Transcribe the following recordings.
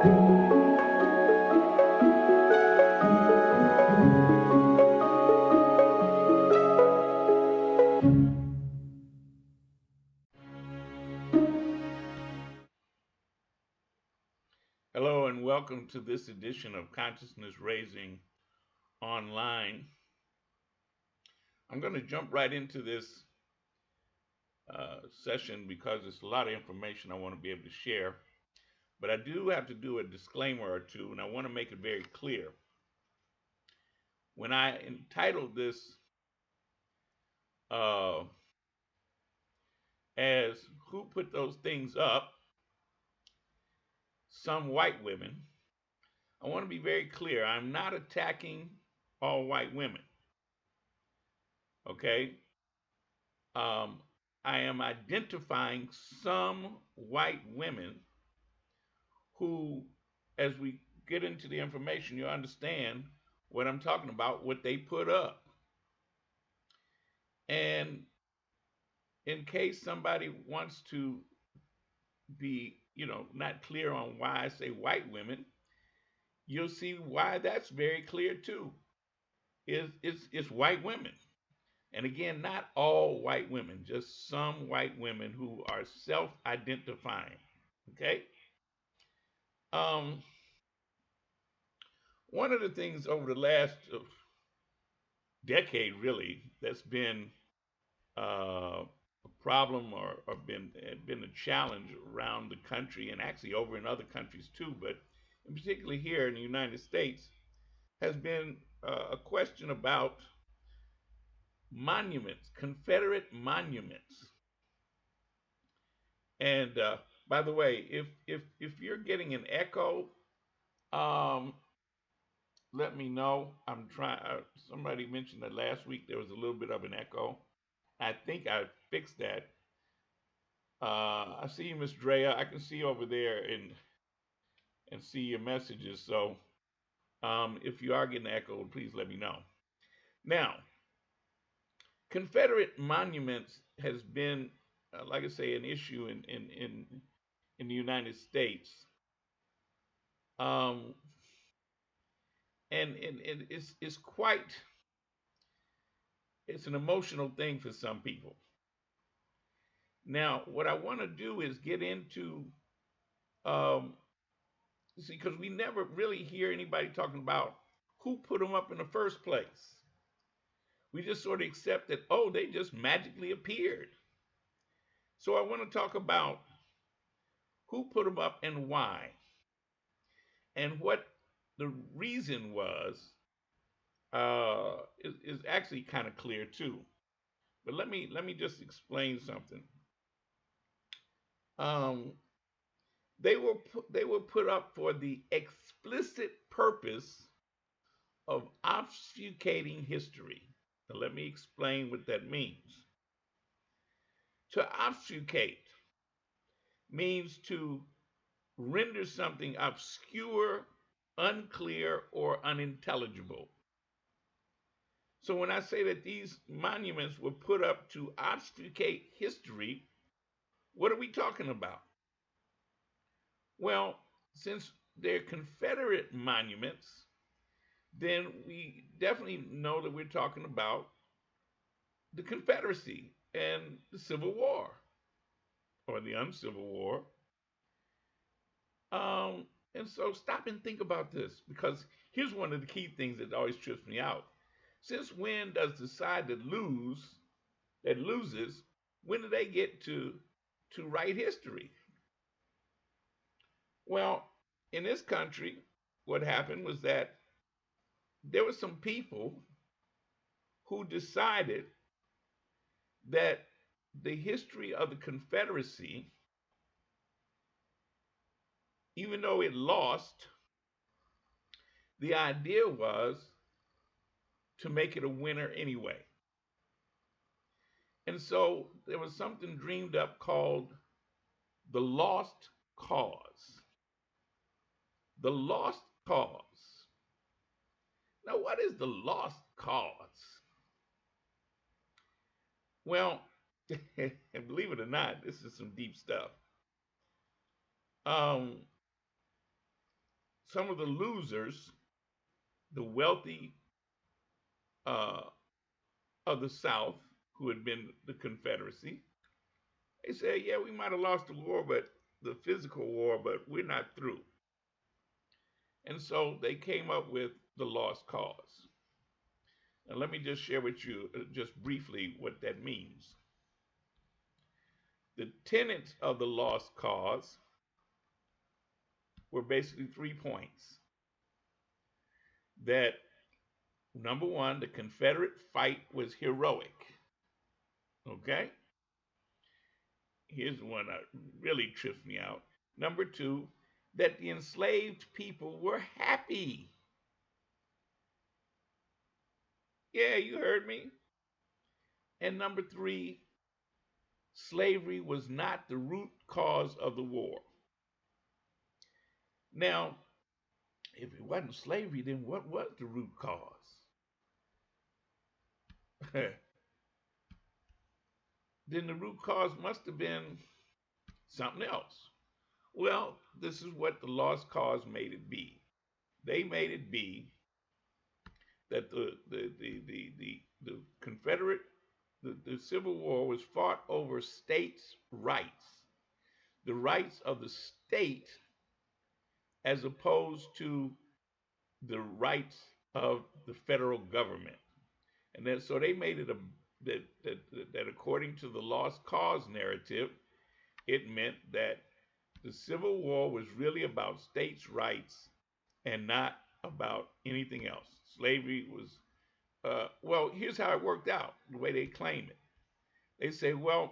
Hello and welcome to this edition of Consciousness Raising Online. I'm going to jump right into this session because it's a lot of information I want to be able to share. But I do have to do a disclaimer or two, and I want to make it very clear. When I entitled this uh, as Who Put Those Things Up? Some White Women, I want to be very clear. I'm not attacking all white women. Okay? Um, I am identifying some white women who, as we get into the information, you understand what I'm talking about, what they put up. And in case somebody wants to be, not clear on why I say white women, you'll see why that's very clear too. It's white women. And again, not all white women, just some white women who are self-identifying. Okay? Um, One of the things over the last decade, really, that's been a problem or been a challenge around the country and actually over in other countries too, but in particularly here in the United States, has been a question about monuments, Confederate monuments. And by the way, if you're getting an echo, um, let me know. I'm trying. Somebody mentioned that last week there was a little bit of an echo. I think I fixed that. I see you, Miss Drea. I can see you over there and see your messages. So if you are getting echoed, please let me know. Now, Confederate monuments has been, like I say, an issue in the United States. Um, and it's an emotional thing for some people. Now, what I want to do is get into, um, see, because we never really hear anybody talking about who put them up in the first place. We just sort of accept that, oh, they just magically appeared. So I want to talk about who put them up and why, and what the reason was is actually kind of clear too. But let me just explain something. Um, they were put up for the explicit purpose of obfuscating history. Now let me explain what that means. To obfuscate means to render something obscure, unclear, or unintelligible. So when I say that these monuments were put up to obfuscate history, what are we talking about? Well, since they're Confederate monuments, then we definitely know that we're talking about the Confederacy and the Civil War or the Uncivil War. And so stop and think about this because here's one of the key things that always trips me out. Since when does the side that loses, when do they get to write history? Well, in this country, what happened was that there were some people who decided that the history of the Confederacy, even though it lost, the idea was to make it a winner anyway. And so there was something dreamed up called the lost cause. The lost cause. Now, what is the lost cause? Well, and believe it or not, this is some deep stuff. Um, some of the losers, the wealthy uh, of the South, who had been the Confederacy, they said, yeah, we might have lost the war, but the physical war, but we're not through. And so they came up with the lost cause. And let me just share with you just briefly what that means. The tenets of the lost cause were basically 3 points. That number one, the Confederate fight was heroic. Okay? Here's one that really trips me out. Number two, that the enslaved people were happy. Yeah, you heard me. And number three, slavery was not the root cause of the war. Now, if it wasn't slavery, then what was the root cause? Then the root cause must have been something else. Well, this is what the lost cause made it be. They made it be that the Confederate, the Civil War was fought over states' rights, the rights of the state as opposed to the rights of the federal government. And then so they made it that according to the lost cause narrative, it meant that the Civil War was really about states' rights and not about anything else. Slavery was, well, here's how it worked out, the way they claim it. They say, well,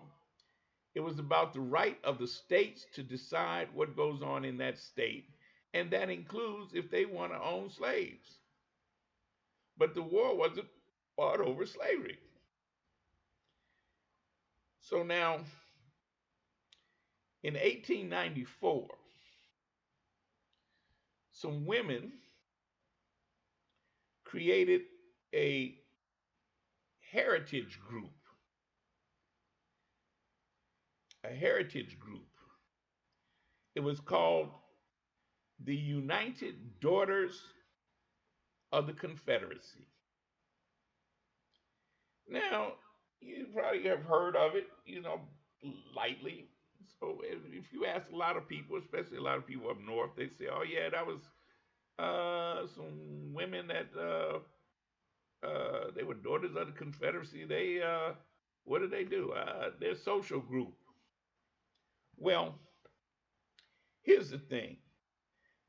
it was about the right of the states to decide what goes on in that state, and that includes if they want to own slaves. But the war wasn't fought over slavery. So now, in 1894, some women created a heritage group, a heritage group. It was called the United Daughters of the Confederacy. Now, you probably have heard of it, lightly. So if you ask a lot of people, especially a lot of people up north, they say, "Oh yeah, that was some women that they were daughters of the Confederacy. They what did they do? Their social group." Well, here's the thing: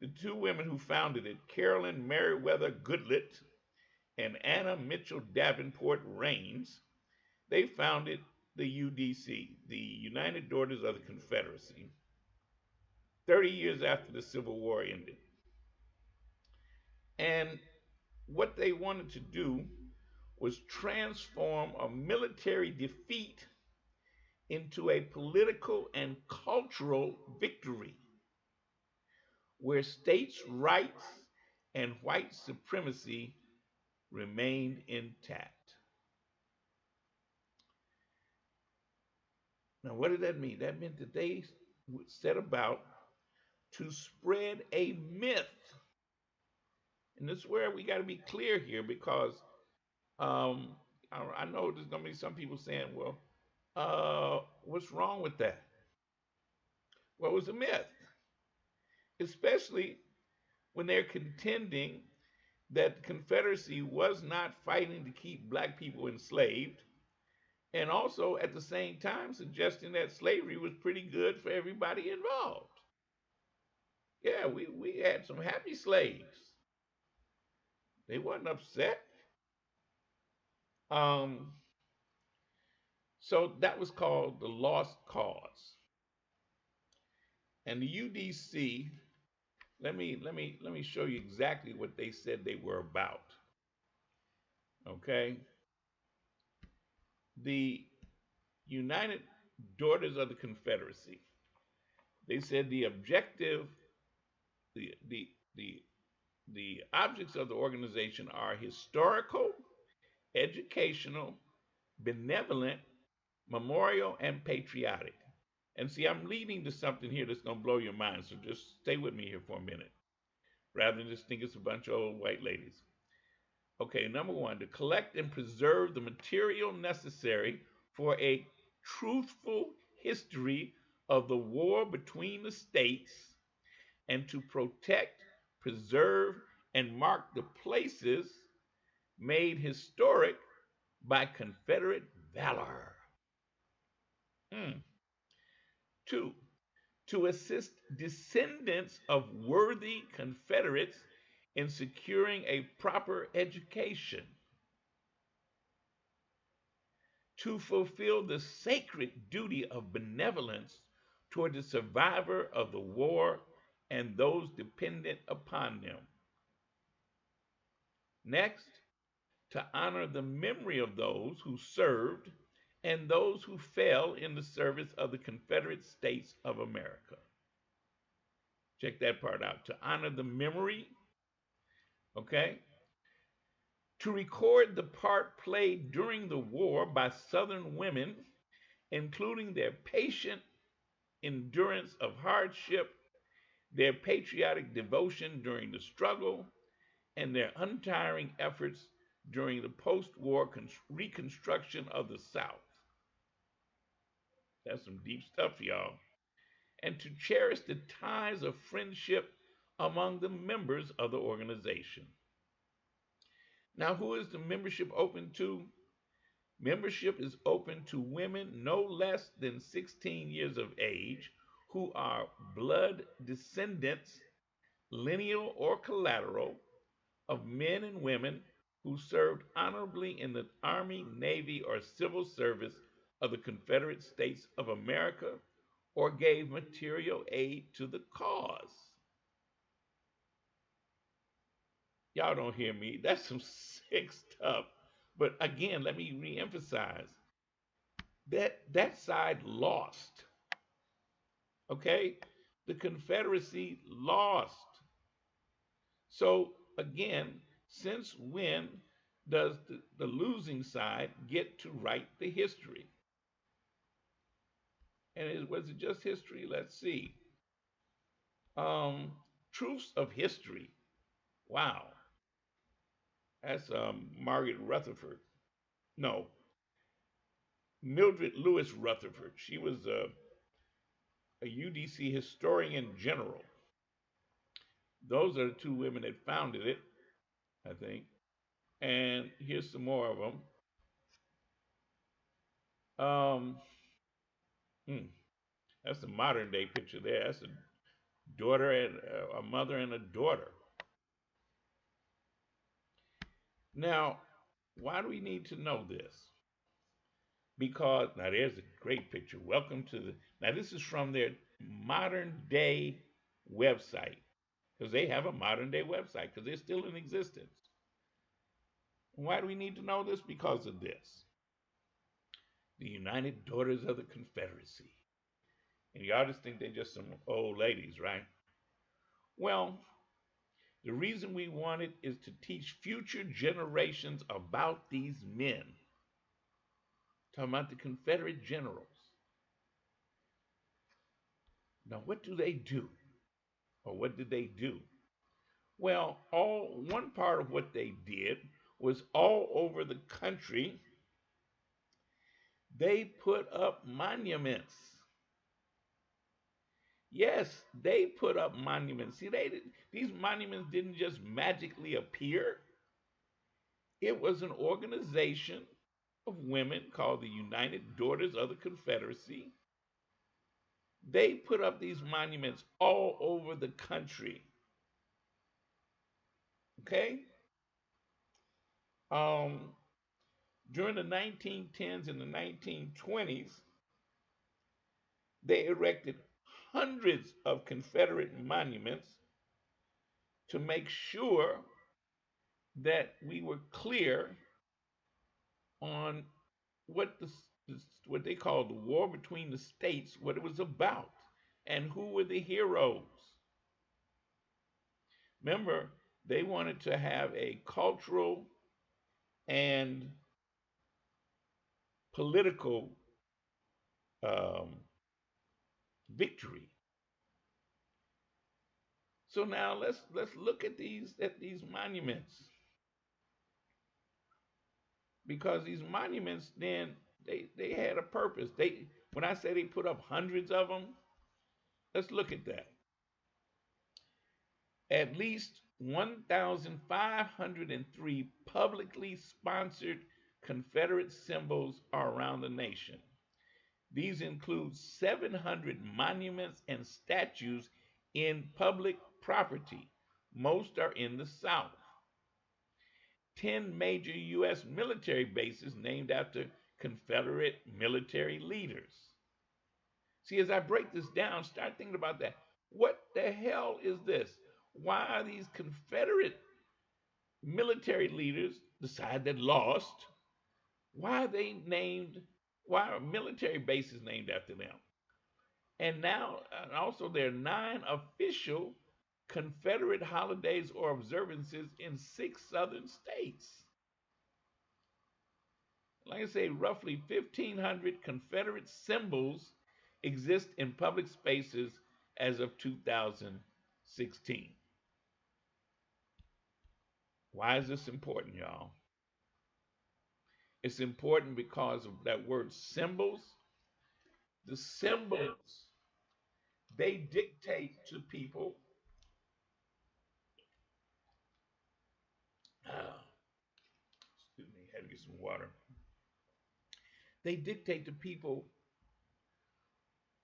the two women who founded it, Carolyn Meriwether Goodlett and Anna Mitchell Davenport Rains, they founded the UDC, the United Daughters of the Confederacy, 30 years after the Civil War ended. And what they wanted to do was transform a military defeat into a political and cultural victory where states' rights and white supremacy remained intact. Now, what did that mean? That meant that they set about to spread a myth. And this is where we got to be clear here because I know there's going to be some people saying, well, what's wrong with that? Well, it was a myth, especially when they're contending that the Confederacy was not fighting to keep black people enslaved, and also at the same time suggesting that slavery was pretty good for everybody involved. Yeah, we had some happy slaves. They wasn't upset. Um, so that was called the lost cause. And the UDC, let me show you exactly what they said they were about. Okay? The United Daughters of the Confederacy. They said the objective, the the the the objects of the organization are historical, educational, benevolent, memorial, and patriotic. And see, I'm leading to something here that's going to blow your mind, so just stay with me here for a minute. rather than just think it's a bunch of old white ladies. Okay, number one, to collect and preserve the material necessary for a truthful history of the war between the states and to protect, preserve, and mark the places made historic by Confederate valor. Hmm. Two, to assist descendants of worthy Confederates in securing a proper education, to fulfill the sacred duty of benevolence toward the survivor of the war and those dependent upon them. Next, to honor the memory of those who served and those who fell in the service of the Confederate States of America. Check that part out. To honor the memory, okay? To record the part played during the war by Southern women, including their patient endurance of hardship, their patriotic devotion during the struggle, and their untiring efforts during the post war reconstruction of the South. That's some deep stuff, y'all. And to cherish the ties of friendship among the members of the organization. Now, who is the membership open to? Membership is open to women no less than 16 years of age who are blood descendants, lineal or collateral, of men and women who served honorably in the Army, Navy, or civil service of the Confederate States of America or gave material aid to the cause. Y'all don't hear me. That's some sick stuff. But again, let me reemphasize that side lost. Okay? The Confederacy lost. So again, since when does the losing side get to write the history? And was it just history? Let's see. Um, Truths of History. Wow. That's Margaret Rutherford. No, Mildred Lewis Rutherford. She was a UDC historian general. Those are the two women that founded it, I think. And here's some more of them. Um, hmm, that's a modern day picture there. That's a daughter and a mother and a daughter. Now, why do we need to know this? Because now there's a great picture. Welcome to the. Now this is from their modern day website because they have a modern day website because they're still in existence. Why do we need to know this? Because of this. The United Daughters of the Confederacy. And y'all just think they're just some old ladies, right? Well, the reason we want it is to teach future generations about these men. Talking about the Confederate generals. Now, what do they do? Or what did they do? Well, one part of what they did was all over the country, they put up monuments. Yes, they put up monuments. See, these monuments didn't just magically appear. It was an organization of women called the United Daughters of the Confederacy. They put up these monuments all over the country. Okay? Um, During the 1910s and the 1920s, they erected hundreds of Confederate monuments to make sure that we were clear on what what they called the war between the states, what it was about, and who were the heroes. Remember, they wanted to have a cultural and political um, victory. So now let's look at these monuments, because these monuments then they had a purpose. They when I say they put up hundreds of them, let's look at that. At least 1,503 publicly sponsored Confederate symbols are around the nation. These include 700 monuments and statues in public property. Most are in the South. 10 major U.S. military bases named after Confederate military leaders. See, as I break this down, start thinking about that. What the hell is this? Why are these Confederate military leaders, the side that lost, why are they named, why are military bases named after them? And now, also, there are 9 official Confederate holidays or observances in 6 southern states. Like I say, roughly 1,500 Confederate symbols exist in public spaces as of 2016. Why is this important, y'all? It's important because of that word symbols. The symbols, they dictate to people. Excuse me, had to get some water. They dictate to people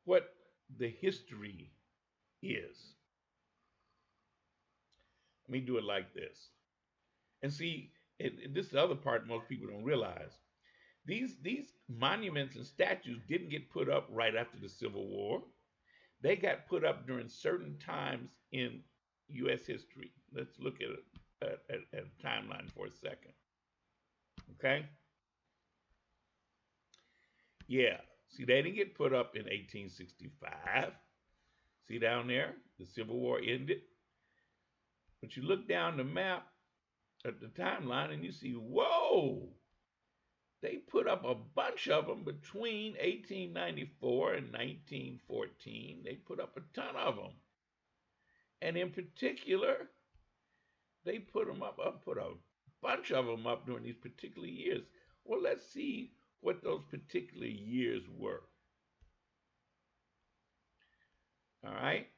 what the history is. Let me do it like this. And see, this is the other part most people don't realize. These monuments and statues didn't get put up right after the Civil War. They got put up during certain times in U.S. history. Let's look at a timeline for a second. Okay? Yeah. See, they didn't get put up in 1865. See down there? The Civil War ended. But you look down the map at the timeline and you see, whoa, they put up a bunch of them between 1894 and 1914. They put up a ton of them. And in particular, they put a bunch of them up during these particular years. Well, let's see what those particular years were. All right.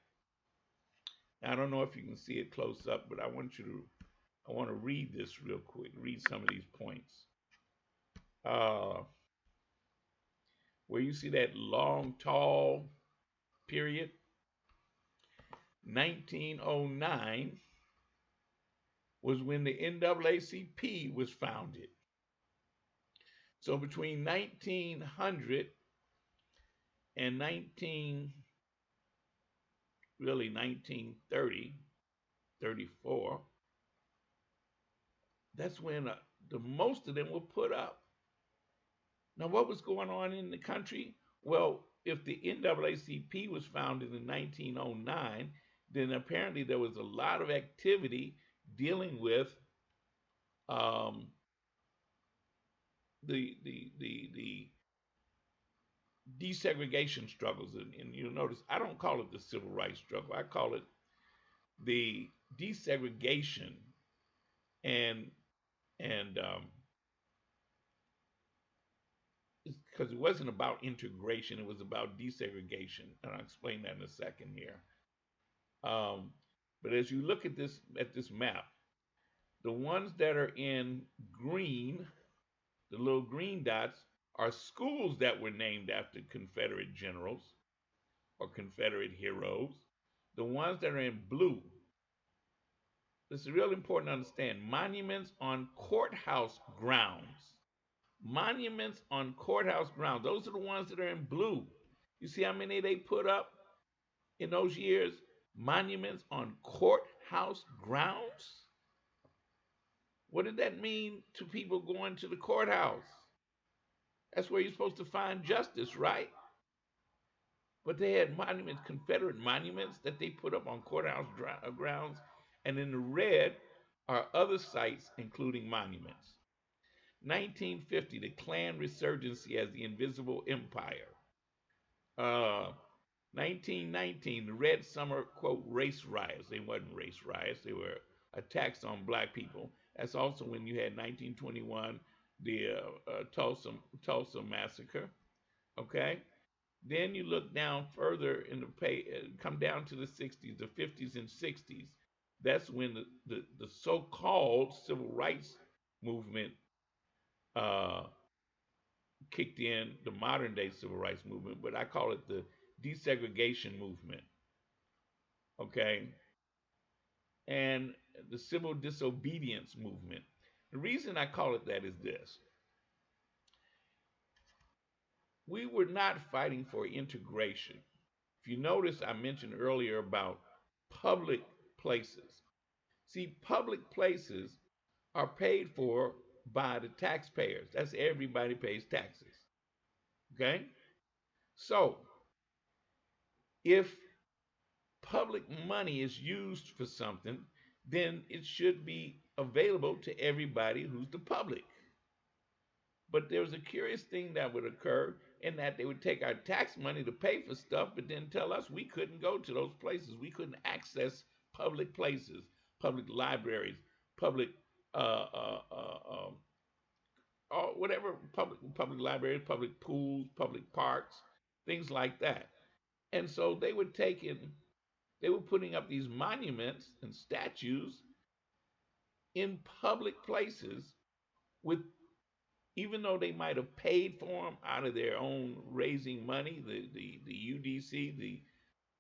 I don't know if you can see it close up, but I want to read this real quick, read some of these points. Where you see that long, tall period, 1909 was when the NAACP was founded. So between 1900 and 1930, 34, that's when the most of them were put up. Now, what was going on in the country? Well, if the NAACP was founded in 1909, then apparently there was a lot of activity dealing with the desegregation struggles, and you'll notice I don't call it the civil rights struggle. I call it the desegregation and because it wasn't about integration, it was about desegregation, and I'll explain that in a second here. But as you look at this map, the ones that are in green, the little green dots, are schools that were named after Confederate generals or Confederate heroes. The ones that are in blue, this is really important to understand, monuments on courthouse grounds. Monuments on courthouse grounds. Those are the ones that are in blue. You see how many they put up in those years? Monuments on courthouse grounds? What did that mean to people going to the courthouse? That's where you're supposed to find justice, right? But they had monuments, Confederate monuments that they put up on courthouse grounds. And in the red are other sites, including monuments. 1950, the Klan resurgency as the Invisible Empire. 1919, the Red Summer, quote, race riots. They wasn't race riots, they were attacks on black people. That's also when you had 1921, the Tulsa massacre. Okay? Then you look down further in the come down to the 60s, the 50s and 60s. That's when the so-called civil rights movement uh, kicked in, the modern day civil rights movement, but I call it the desegregation movement. Okay? And the civil disobedience movement. The reason I call it that is this: we were not fighting for integration. If you notice, I mentioned earlier about public places. See, public places are paid for by the taxpayers. That's everybody pays taxes. Okay? So, if public money is used for something, then it should be available to everybody who's the public. But there was a curious thing that would occur in that they would take our tax money to pay for stuff, but then tell us we couldn't go to those places. We couldn't access public places, public libraries, public or whatever, public libraries, public pools, public parks, things like that. And so they were putting up these monuments and statues in public places with, even though they might have paid for them out of their own raising money, the UDC, the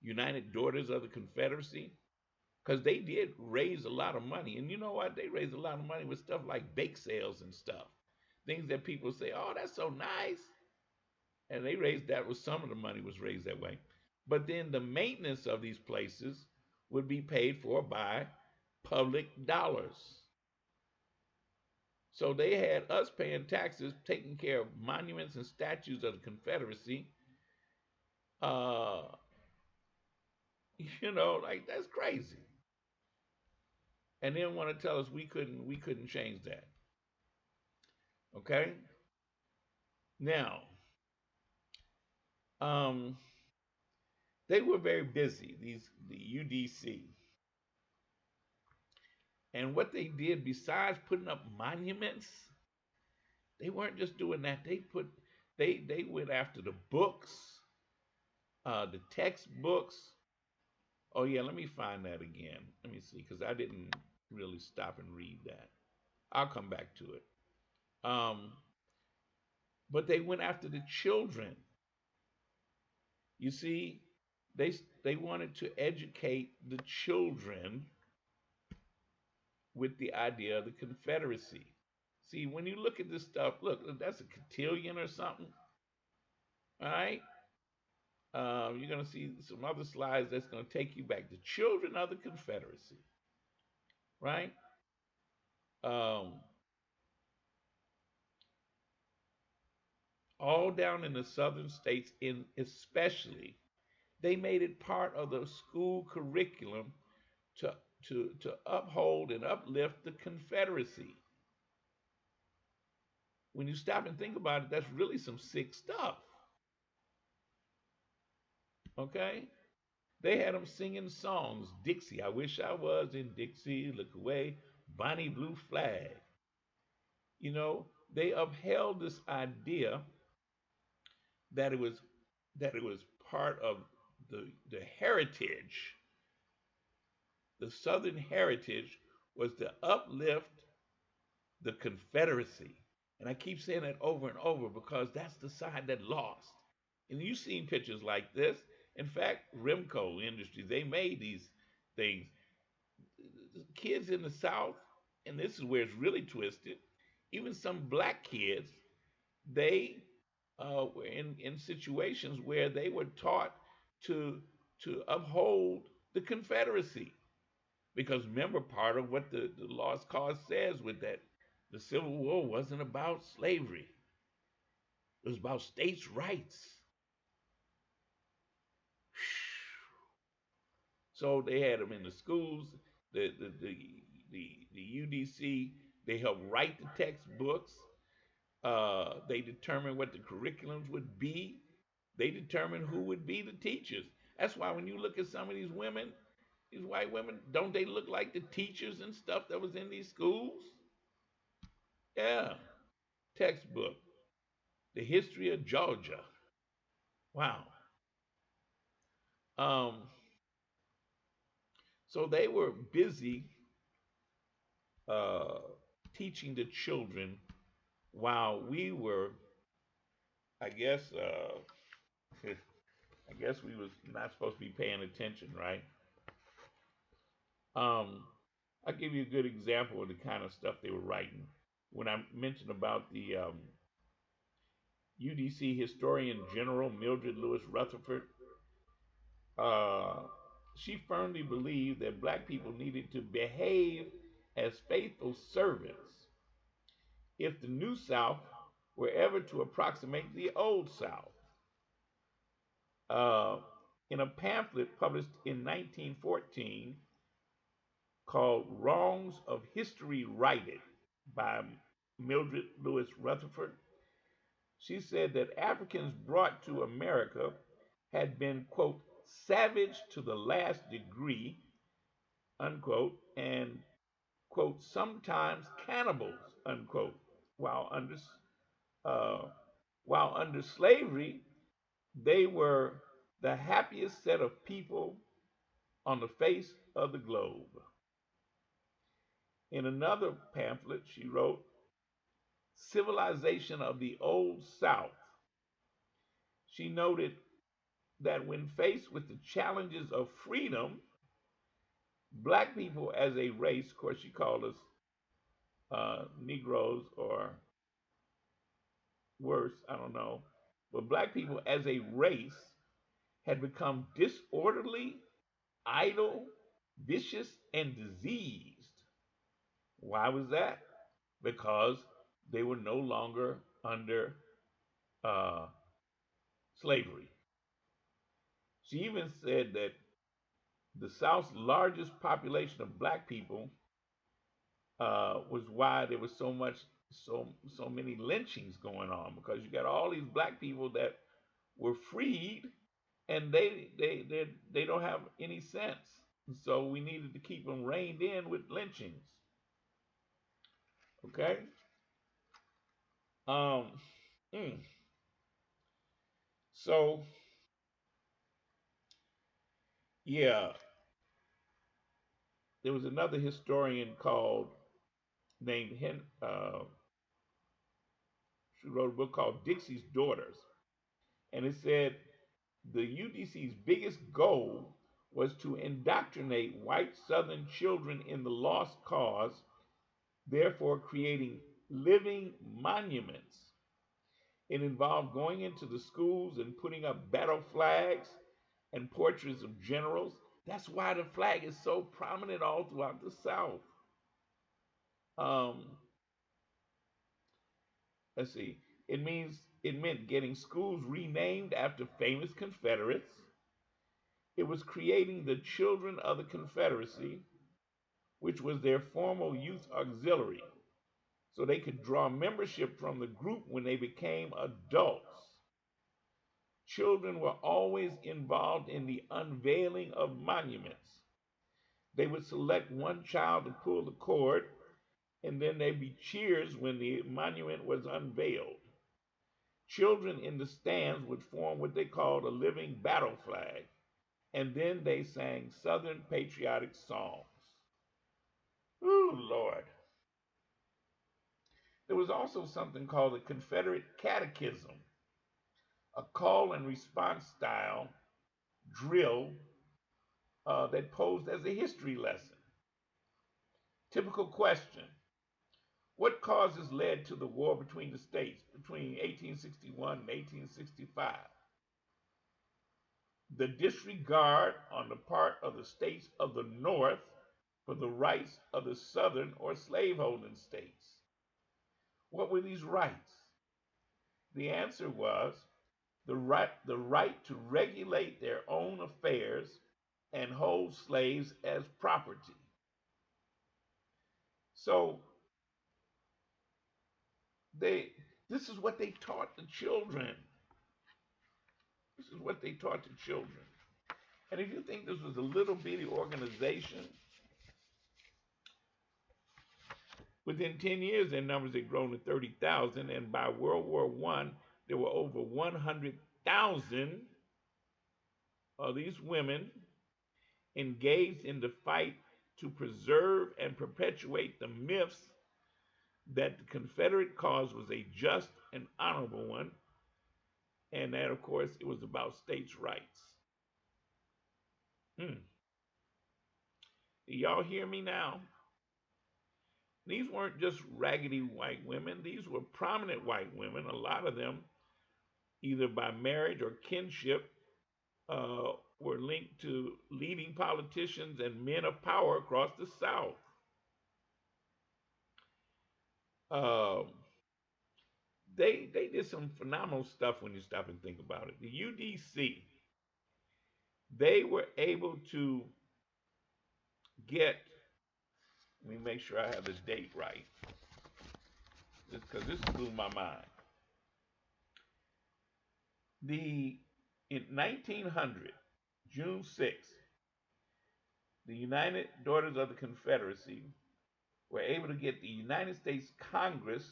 United Daughters of the Confederacy, because they did raise a lot of money. And you know what? They raised a lot of money with stuff like bake sales and stuff. Things that people say, oh, that's so nice. And they raised that, with some of the money was raised that way. But then the maintenance of these places would be paid for by public dollars. So they had us paying taxes, taking care of monuments and statues of the Confederacy. Uh, like, that's crazy. And then want to tell us we couldn't change that. Okay? Now, um, they were very busy, the UDC. And what they did, besides putting up monuments, they weren't just doing that. They went after the books, the textbooks. Oh yeah, let me find that again. Let me see, because I didn't really stop and read that. I'll come back to it. Um, but they went after the children. You see, they wanted to educate the children with the idea of the Confederacy. See, when you look at this stuff, look, that's a cotillion or something. All right. You're going to see some other slides that's going to take you back. The children of the Confederacy, right? Um, all down in the southern states, in especially, they made it part of the school curriculum to to uphold and uplift the Confederacy. When you stop and think about it, that's really some sick stuff. Okay? They had them singing songs. Dixie, I wish I was in Dixie, look away, Bonnie Blue Flag. They upheld this idea that it was part of the heritage. The Southern heritage was to uplift the Confederacy. And I keep saying that over and over because that's the side that lost. And you've seen pictures like this. In fact, Remco Industries, they made these things. Kids in the South, and this is where it's really twisted, even some black kids, they were in situations where they were taught to uphold the Confederacy. Because remember, part of what the Lost Cause says with that, the Civil War wasn't about slavery. It was about states' rights. So they had them in the schools, the UDC. They helped write the textbooks. They determined what the curriculums would be. They determined who would be the teachers. That's why when you look at some of these women, these white women, don't they look like the teachers and stuff that was in these schools? Yeah, textbook, the history of Georgia. Wow. Um, so they were busy uh, teaching the children while we were, I guess, I guess we was not supposed to be paying attention, right? Um, I'll give you a good example of the kind of stuff they were writing. When I mentioned about the UDC historian general Mildred Lewis Rutherford, uh, she firmly believed that black people needed to behave as faithful servants if the New South were ever to approximate the Old South. Uh, in a pamphlet published in 1914 called Wrongs of History Righted by Mildred Lewis Rutherford, she said that Africans brought to America had been, quote, savage to the last degree, unquote, and, quote, sometimes cannibals, unquote, while under, uh, while under slavery, they were the happiest set of people on the face of the globe. In another pamphlet, she wrote, Civilization of the Old South. She noted that when faced with the challenges of freedom, black people as a race, of course, she called us Negroes or worse, I don't know, but black people as a race had become disorderly, idle, vicious, and diseased. Why was that? Because they were no longer under uh, slavery. She even said that the South's largest population of black people was why there was so many lynchings going on, because you got all these black people that were freed and they don't have any sense. So we needed to keep them reined in with lynchings. Okay. Um. mm. So yeah, there was another historian called named she wrote a book called Dixie's Daughters, and it said the UDC's biggest goal was to indoctrinate white Southern children in the lost cause, therefore creating living monuments. It involved going into the schools and putting up battle flags and portraits of generals. That's why the flag is so prominent all throughout the South. Um, let's see. It meant getting schools renamed after famous Confederates. It was creating the Children of the Confederacy, which was their formal youth auxiliary, so they could draw membership from the group when they became adults. Children were always involved in the unveiling of monuments. They would select one child to pull the cord, and then there'd be cheers when the monument was unveiled. Children in the stands would form what they called a living battle flag, and then they sang Southern patriotic songs. Ooh, Lord. There was also something called the Confederate Catechism, a call and response style drill that posed as a history lesson. Typical question: what causes led to the war between the states between 1861 and 1865? The disregard on the part of the states of the North for the rights of the Southern or slaveholding states. What were these rights? The answer was the right to regulate their own affairs and hold slaves as property. So they this is what they taught the children. This is what they taught the children. And if you think this was a little bitty organization, within 10 years, their numbers had grown to 30,000, and by World War I, there were over 100,000 of these women engaged in the fight to preserve and perpetuate the myths that the Confederate cause was a just and honorable one, and that, of course, it was about states' rights. Do y'all hear me now? These weren't just raggedy white women, these were prominent white women, a lot of them either by marriage or kinship, were linked to leading politicians and men of power across the South. Um, they did some phenomenal stuff when you stop and think about it. The UDC, they were able to get, let me make sure I have the date right, because this blew my mind. In 1900, June 6th, the United Daughters of the Confederacy were able to get the United States Congress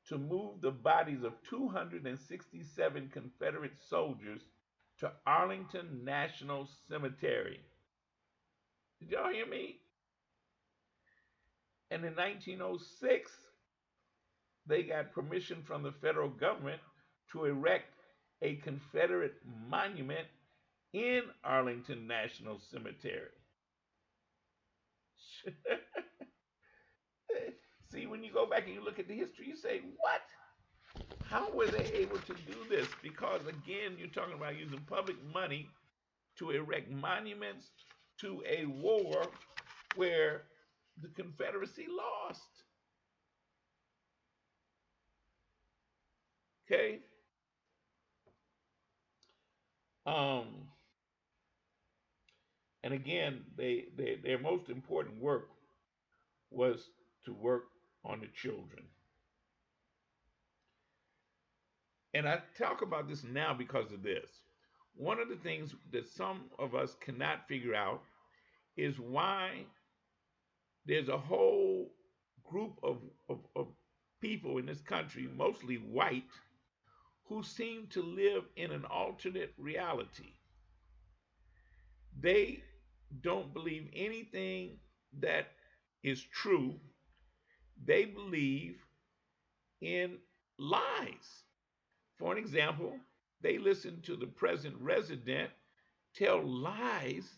to move the bodies of 267 Confederate soldiers to Arlington National Cemetery. Did y'all hear me? And in 1906, they got permission from the federal government to erect a Confederate monument in Arlington National Cemetery. See, when you go back and you look at the history, you say, what? How were they able to do this? Because again, you're talking about using public money to erect monuments to a war where the Confederacy lost. Okay? And again, their most important work was to work on the children. And I talk about this now because of this. One of the things that some of us cannot figure out is why there's a whole group of people in this country, mostly white, who seem to live in an alternate reality. They don't believe anything that is true. They believe in lies. For an example, they listen to the present resident tell lies.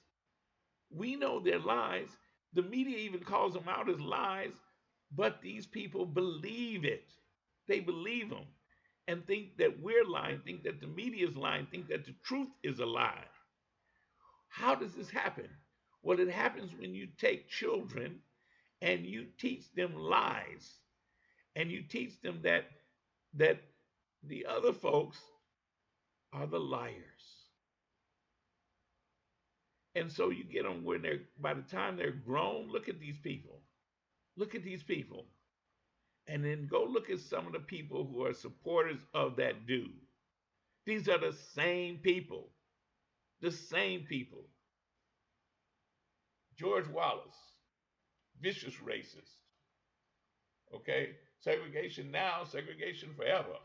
We know they're lies. The media even calls them out as lies, but these people believe it. They believe them and think that we're lying, think that the media is lying, think that the truth is a lie. How does this happen? Well, it happens when you take children and you teach them lies, and you teach them that the other folks are the liars. And so you get them when by the time they're grown, look at these people. Look at these people. And then go look at some of the people who are supporters of that dude. These are the same people. The same people. George Wallace, vicious racist. Okay? Segregation now, segregation forever.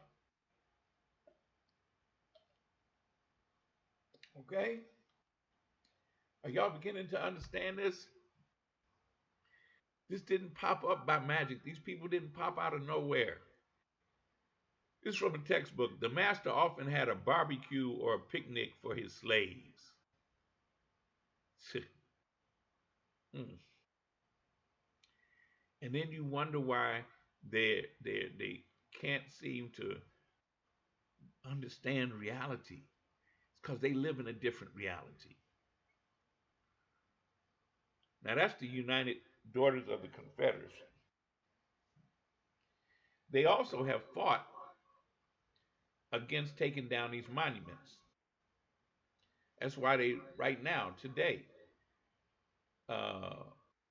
Okay? Are y'all beginning to understand this? This didn't pop up by magic. These people didn't pop out of nowhere. This is from a textbook. The master often had a barbecue or a picnic for his slaves. And then you wonder why they can't seem to understand reality. It's because they live in a different reality. Now that's the United Daughters of the Confederacy. They also have fought against taking down these monuments. That's why they, right now, today,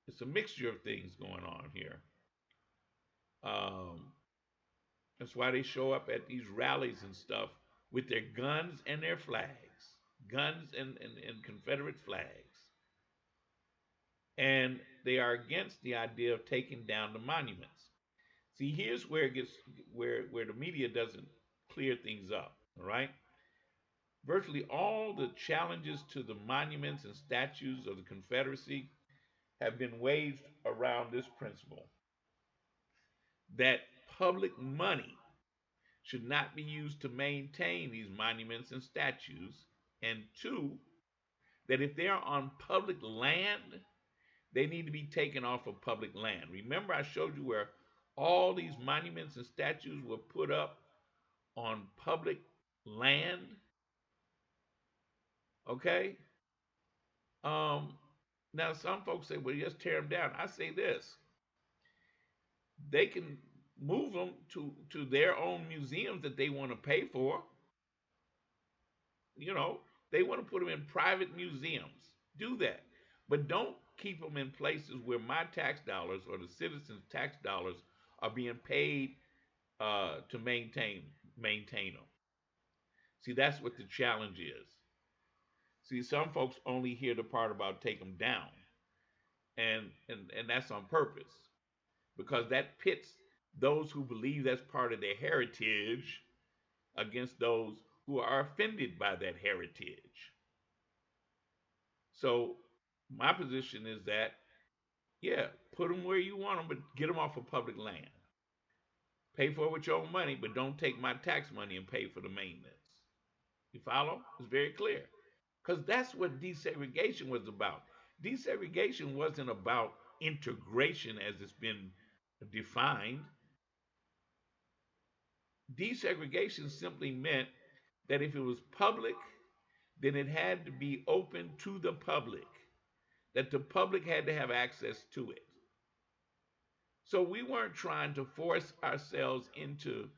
it's a mixture of things going on here. That's why they show up at these rallies and stuff with their guns and their flags. guns and Confederate flags. And they are against the idea of taking down the monuments. See, here's where it gets where the media doesn't clear things up. All right. Virtually all the challenges to the monuments and statues of the Confederacy have been waged around this principle that public money should not be used to maintain these monuments and statues, and two, that if they are on public land, they need to be taken off of public land. Remember, I showed you where all these monuments and statues were put up on public land. Okay. Um, Now, some folks say, well, just tear them down. I say this: they can move them to their own museums that they want to pay for. You know, they want to put them in private museums. Do that, but don't keep them in places where my tax dollars or the citizens' tax dollars are being paid to maintain them. See, that's what the challenge is. See, some folks only hear the part about take them down, and that's on purpose because that pits those who believe that's part of their heritage against those who are offended by that heritage. So my position is that, yeah, put them where you want them, but get them off of public land. Pay for it with your own money, but don't take my tax money and pay for the maintenance. You follow? It's very clear. Because that's what desegregation was about. Desegregation wasn't about integration as it's been defined. Desegregation simply meant that if it was public, then it had to be open to the public, that the public had to have access to it. So we weren't trying to force ourselves into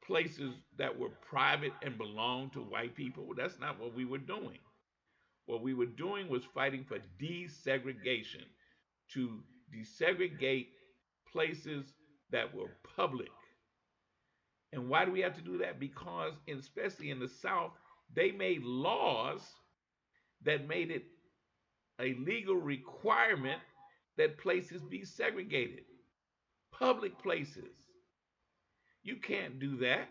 places that were private and belonged to white people. That's not what we were doing. What we were doing was fighting for desegregation, to desegregate places that were public. And why do we have to do that? Because, especially in the South, they made laws that made it a legal requirement that places be segregated. Public places. You can't do that.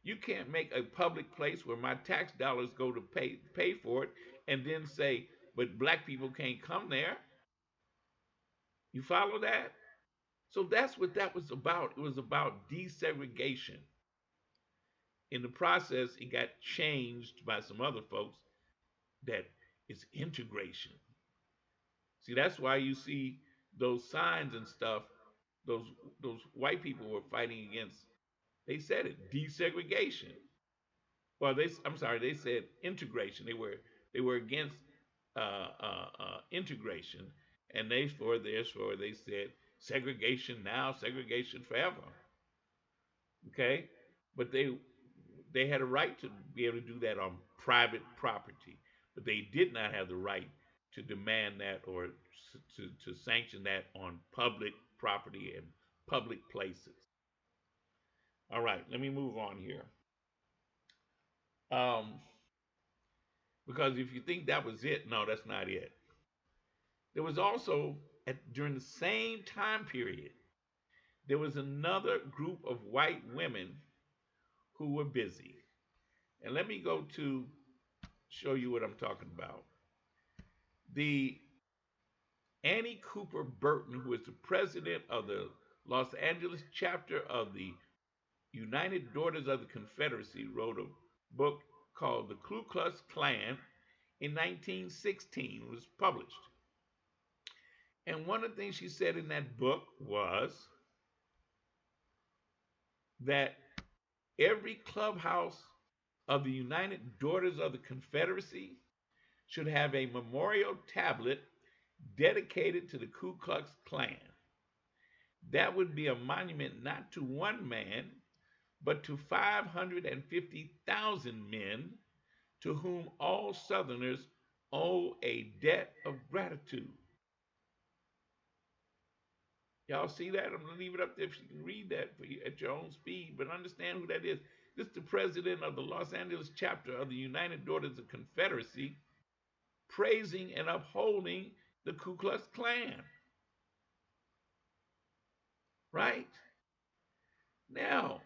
You can't make a public place where my tax dollars go to pay for it and then say, but black people can't come there. You follow that? So that's what that was about. It was about desegregation. In the process, it got changed by some other folks that it's integration. See, that's why you see those signs and stuff. Those those white people were fighting against. They said it, desegregation. Well, I'm sorry, they said integration. They were against integration, and therefore they said segregation now, segregation forever. Okay, but they had a right to be able to do that on private property, but they did not have the right to demand that or to sanction that on public property and public places. All right, let me move on here. Um, because if you think that was it, no, that's not it. There was also, during the same time period, there was another group of white women who were busy. And let me go to show you what I'm talking about. The Annie Cooper Burton, who is the president of the Los Angeles chapter of the United Daughters of the Confederacy, wrote a book called The Ku Klux Klan in 1916. It was published. And one of the things she said in that book was that every clubhouse of the United Daughters of the Confederacy should have a memorial tablet dedicated to the Ku Klux Klan. That would be a monument not to one man, but to 550,000 men to whom all Southerners owe a debt of gratitude. Y'all see that? I'm going to leave it up there if you can read that for you at your own speed, but understand who that is. This is the president of the Los Angeles chapter of the United Daughters of Confederacy praising and upholding the Ku Klux Klan. Right? Now,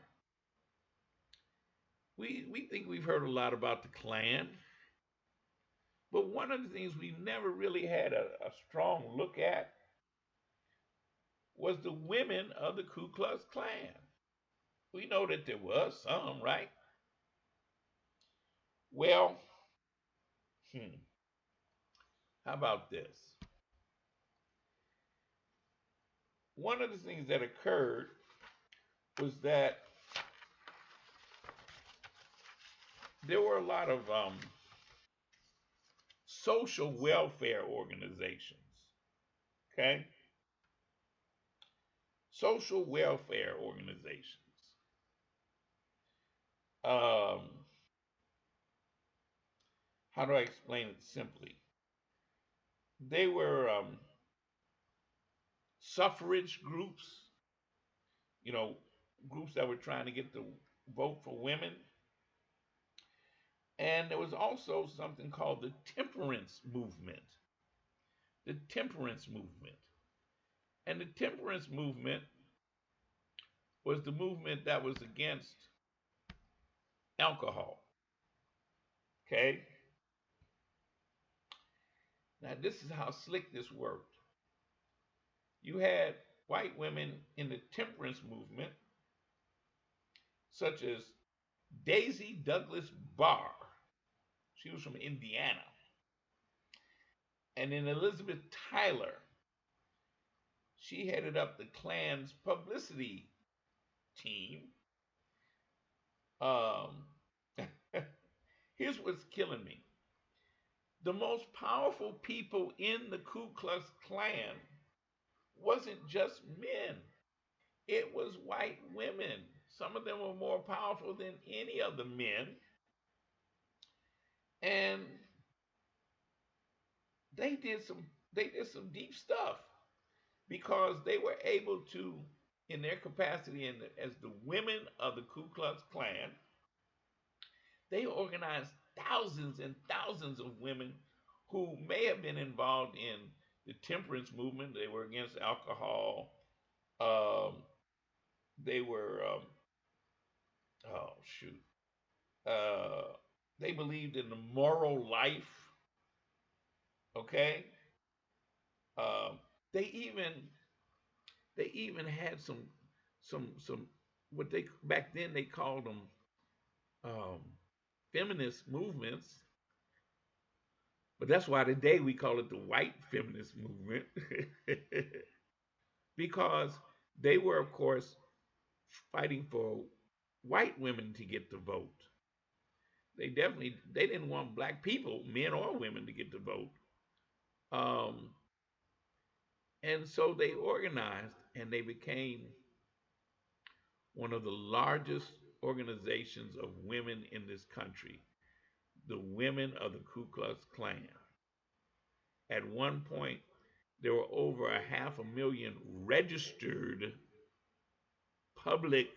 we think we've heard a lot about the Klan, but one of the things we've never really had a strong look at was the women of the Ku Klux Klan. We know that there was some, right? Well, how about this? One of the things that occurred was that there were a lot of social welfare organizations. Okay? Social welfare organizations. Um, how do I explain it simply? They were suffrage groups, you know, groups that were trying to get the vote for women. And there was also something called the temperance movement. The temperance movement. And the temperance movement was the movement that was against alcohol. Okay? Now, this is how slick this worked. You had white women in the temperance movement, such as Daisy Douglas Barr. She was from Indiana. And then Elizabeth Tyler. She headed up the Klan's publicity team. Um, here's what's killing me. The most powerful people in the Ku Klux Klan wasn't just men. It was white women. Some of them were more powerful than any of the men. And they did some deep stuff because they were able to, in their capacity as the women of the Ku Klux Klan, they organized thousands and thousands of women who may have been involved in the temperance movement. They were against alcohol. Um, they were, oh shoot, uh, they believed in the moral life. Okay, um, they even they even had some what they back then they called them um, feminist movements, but that's why today we call it the white feminist movement because they were, of course, fighting for white women to get the vote. They didn't want black people, men or women, to get the vote. Um, and so they organized and they became one of the largest organizations of women in this country, the women of the Ku Klux Klan. At one point, there were over a half a million registered public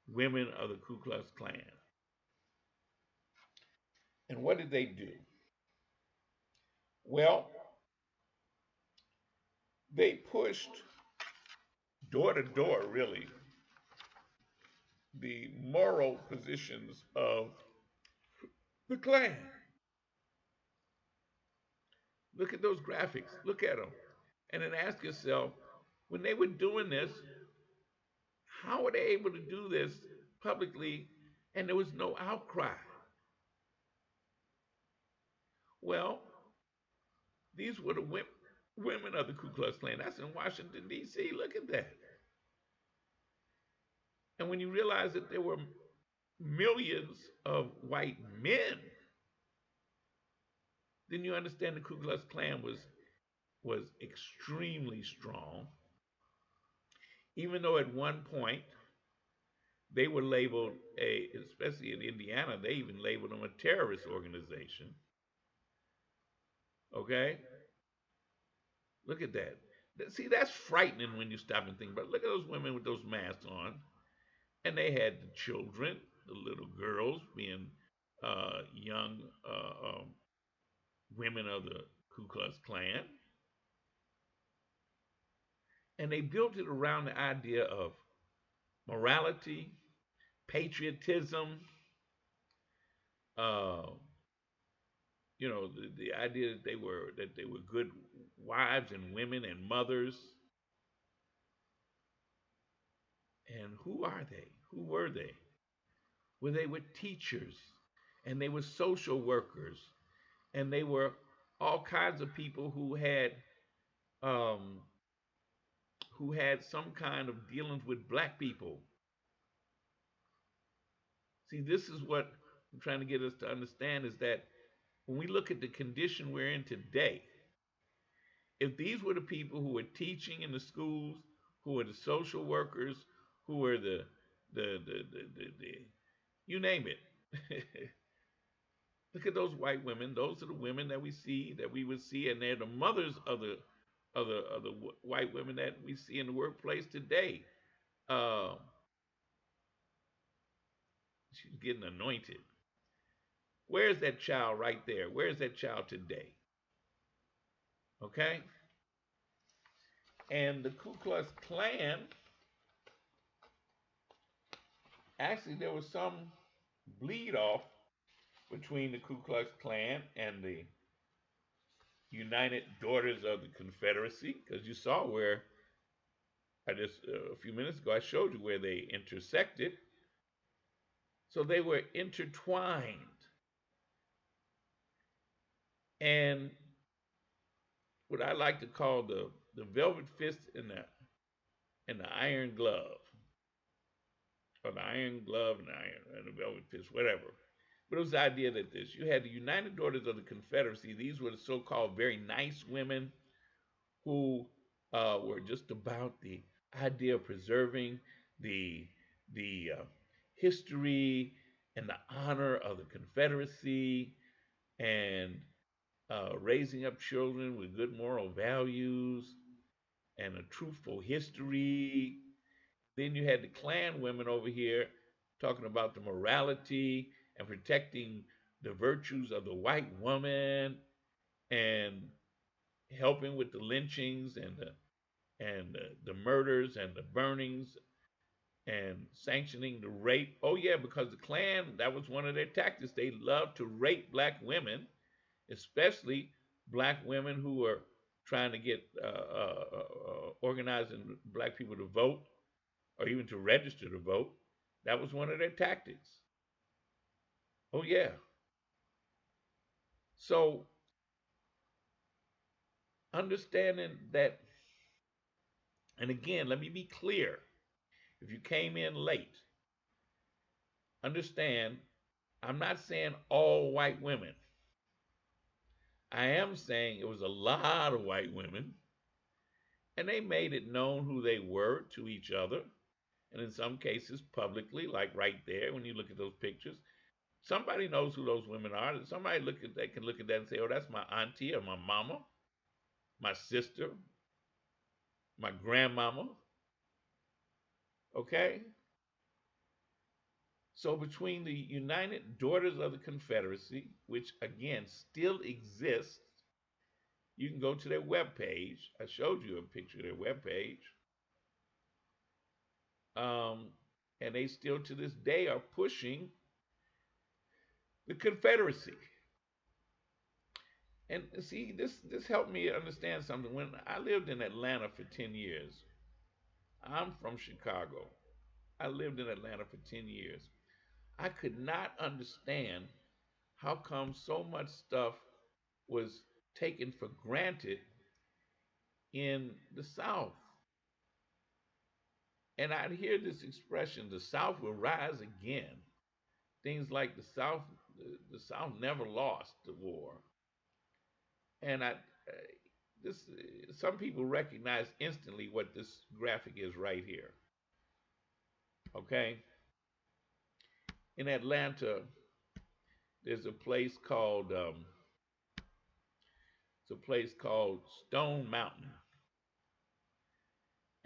women of the Ku Klux Klan. And what did they do? Well, they pushed door to door, really, the moral positions of the Klan. Look at those graphics. Look at them. And then ask yourself, when they were doing this, how were they able to do this publicly and there was no outcry? Well, these were the women of the Ku Klux Klan. That's in Washington, D.C. Look at that. And when you realize that there were millions of white men, then you understand the Ku Klux Klan was extremely strong, even though at one point they were labeled especially in Indiana, they even labeled them a terrorist organization. Okay? Look at that. See, that's frightening when you stop and think about it. Look at those women with those masks on. And they had the children. the little girls being young women of the Ku Klux Klan, and they built it around the idea of morality, patriotism, uh, the idea that they were good wives and women and mothers. And who are they? Who were they? Well, they were teachers, and they were social workers, and they were all kinds of people um, who had some kind of dealings with black people. See, this is what I'm trying to get us to understand is that when we look at the condition we're in today, if these were the people who were teaching in the schools, who were the social workers, who were the you name it. Look at those white women. Those are the women that we see, that we would see, and they're the mothers of the white women that we see in the workplace today. Uh, she's getting anointed. Where's that child right there? Where's that child today? Okay? And the Ku Klux Klan, actually, there was some bleed off between the Ku Klux Klan and the United Daughters of the Confederacy, because you saw where I just a few minutes ago I showed you where they intersected. So they were intertwined. And what I like to call the velvet fist and the iron glove, or the iron glove and the iron and the velvet fist, whatever. But it was the idea that this you had the United Daughters of the Confederacy. These were the so-called very nice women who were just about the idea of preserving the the history and the honor of the Confederacy, and raising up children with good moral values and a truthful history. Then you had the Klan women over here talking about the morality and protecting the virtues of the white woman, and helping with the lynchings and the murders and the burnings, and sanctioning the rape. Oh yeah, because the Klan, that was one of their tactics. They loved to rape black women, especially black women who were trying to get organizing black people to vote, or even to register to vote. That was one of their tactics. Oh yeah. So understanding that, and again, let me be clear. If you came in late, understand I'm not saying all white women. I am saying it was a lot of white women, and they made it known who they were to each other, and in some cases publicly, like right there when you look at those pictures. Somebody knows who those women are. Somebody look at that can look at that and say, "Oh, that's my auntie or my mama, my sister, my grandmama." Okay? So between the United Daughters of the Confederacy, which again still exists, you can go to their webpage. I showed you a picture of their webpage. Um, and they still to this day are pushing the Confederacy. And see, this helped me understand something. When I lived in Atlanta for 10 years, I'm from Chicago. I lived in Atlanta for 10 years. I could not understand how come so much stuff was taken for granted in the South. And I'd hear this expression, the South will rise again. Things like the South never lost the war. And this some people recognize instantly what this graphic is right here. Okay, in Atlanta, there's a place called Stone Mountain,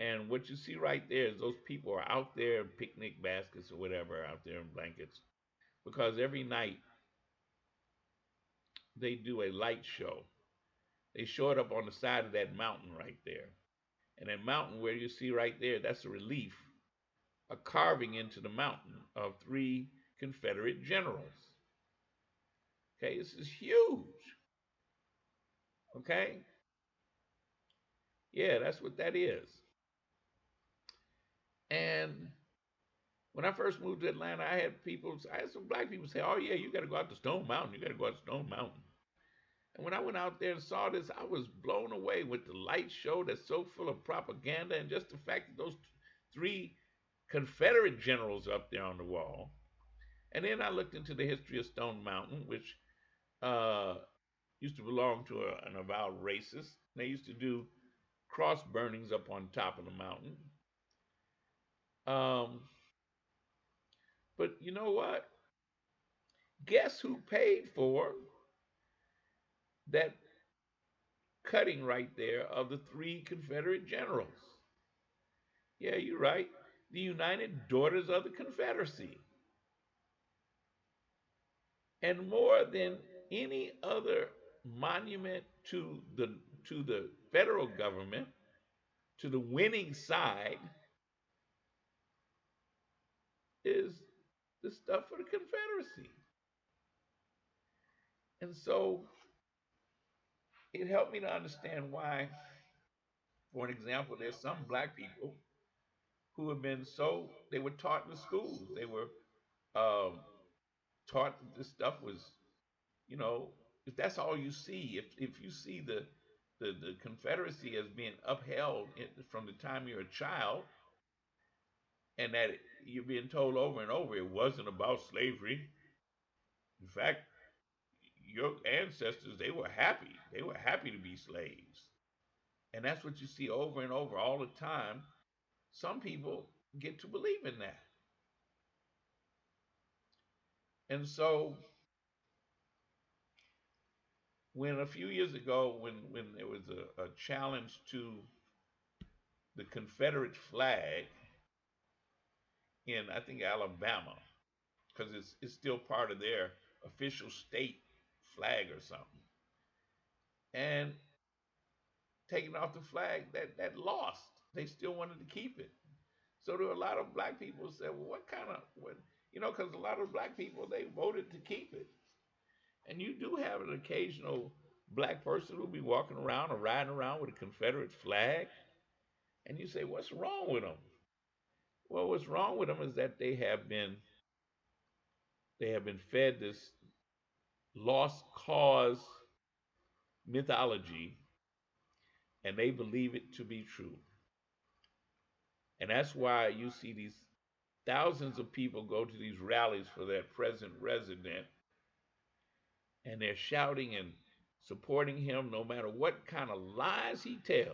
And what you see right there is those people are out there in picnic baskets or whatever, out there in blankets, because every night they do a light show. They show it up on the side of that mountain right there. And that mountain where you see right there, that's a relief, a carving into the mountain of three Confederate generals. Okay, this is huge. Okay, yeah, that's what that is. And when I first moved to Atlanta, I had some black people say, "Oh yeah, you got to go out to Stone Mountain. You got to go out to Stone Mountain." And when I went out there and saw this, I was blown away with the light show that's so full of propaganda and just the fact that those three Confederate generals up there on the wall. And then I looked into the history of Stone Mountain, which uh, used to belong to an avowed racist. They used to do cross burnings up on top of the mountain. Um, but you know what? Guess who paid for that cutting right there of the three Confederate generals? Yeah, you're right. The United Daughters of the Confederacy. And more than any other monument to the federal government, to the winning side, is the stuff for the Confederacy. And so it helped me to understand why, for an example, there's some black people who have been they were taught in the schools. They were um, taught that this stuff was, you know, if that's all you see, if you see the Confederacy as being upheld from the time you're a child, and that you're being told over and over it wasn't about slavery. In fact, your ancestors, they were happy to be slaves, and that's what you see over and over all the time. Some people get to believe in that. And so when a few years ago, when there was a challenge to the Confederate flag in, I think, Alabama, because it's still part of their official state flag or something, and taking off the flag, that lost. They still wanted to keep it. So there were a lot of black people who said, "Well, what kind of what?" Because a lot of black people, they voted to keep it. And you do have an occasional black person who'll be walking around or riding around with a Confederate flag, and you say, "What's wrong with them?" Well, what's wrong with them is that they have been fed this lost cause mythology, and they believe it to be true. And that's why you see these thousands of people go to these rallies for that present resident, and they're shouting and supporting him no matter what kind of lies he tells.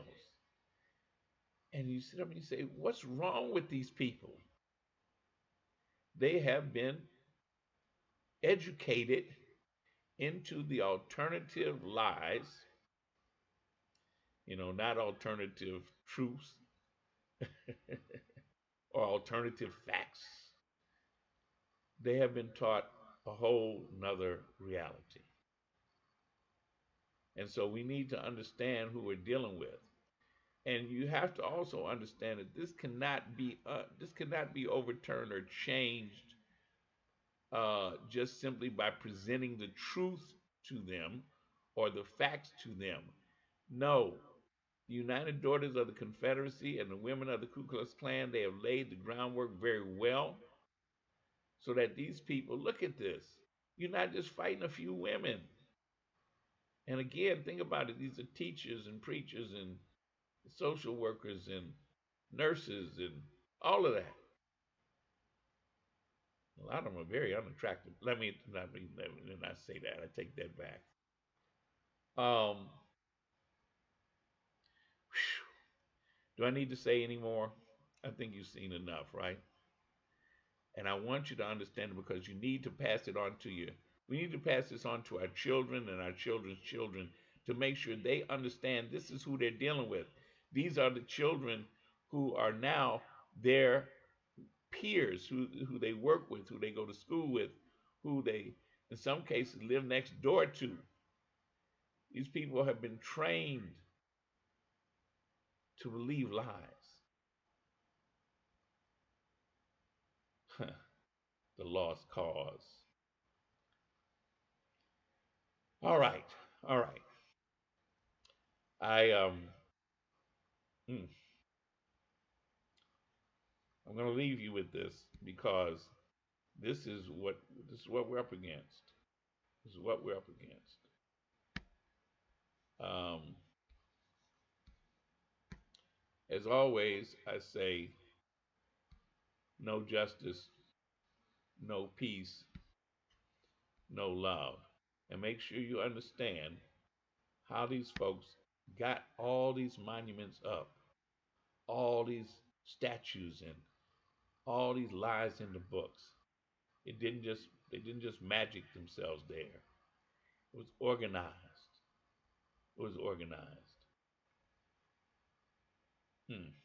And you sit up and you say, what's wrong with these people? They have been educated into the alternative lies, not alternative truths or alternative facts. They have been taught a whole nother reality. And so we need to understand who we're dealing with. And you have to also understand that this cannot be overturned or changed just simply by presenting the truth to them or the facts to them. No, the United Daughters of the Confederacy and the women of the Ku Klux Klan, they have laid the groundwork very well so that these people look at this. You're not just fighting a few women. And again, think about it. These are teachers and preachers and social workers and nurses and all of that. A lot of them are very unattractive. Let me not say that. I take that back. Um, do I need to say any more? I think you've seen enough, right? And I want you to understand it because you need to pass it on to you. We need to pass this on to our children and our children's children to make sure they understand this is who they're dealing with. These are the children who are now their peers, who they work with, who they go to school with, who they, in some cases, live next door to. These people have been trained to believe lies. The lost cause. All right, all right. I hmm, I'm going to leave you with this because this is what we're up against. This is what we're up against. Um, as always, I say no justice, no peace, no love. And make sure you understand how these folks got all these monuments up, all these statues, and all these lies in the books. They didn't just magic themselves there. It was organized. It was organized. Hmm.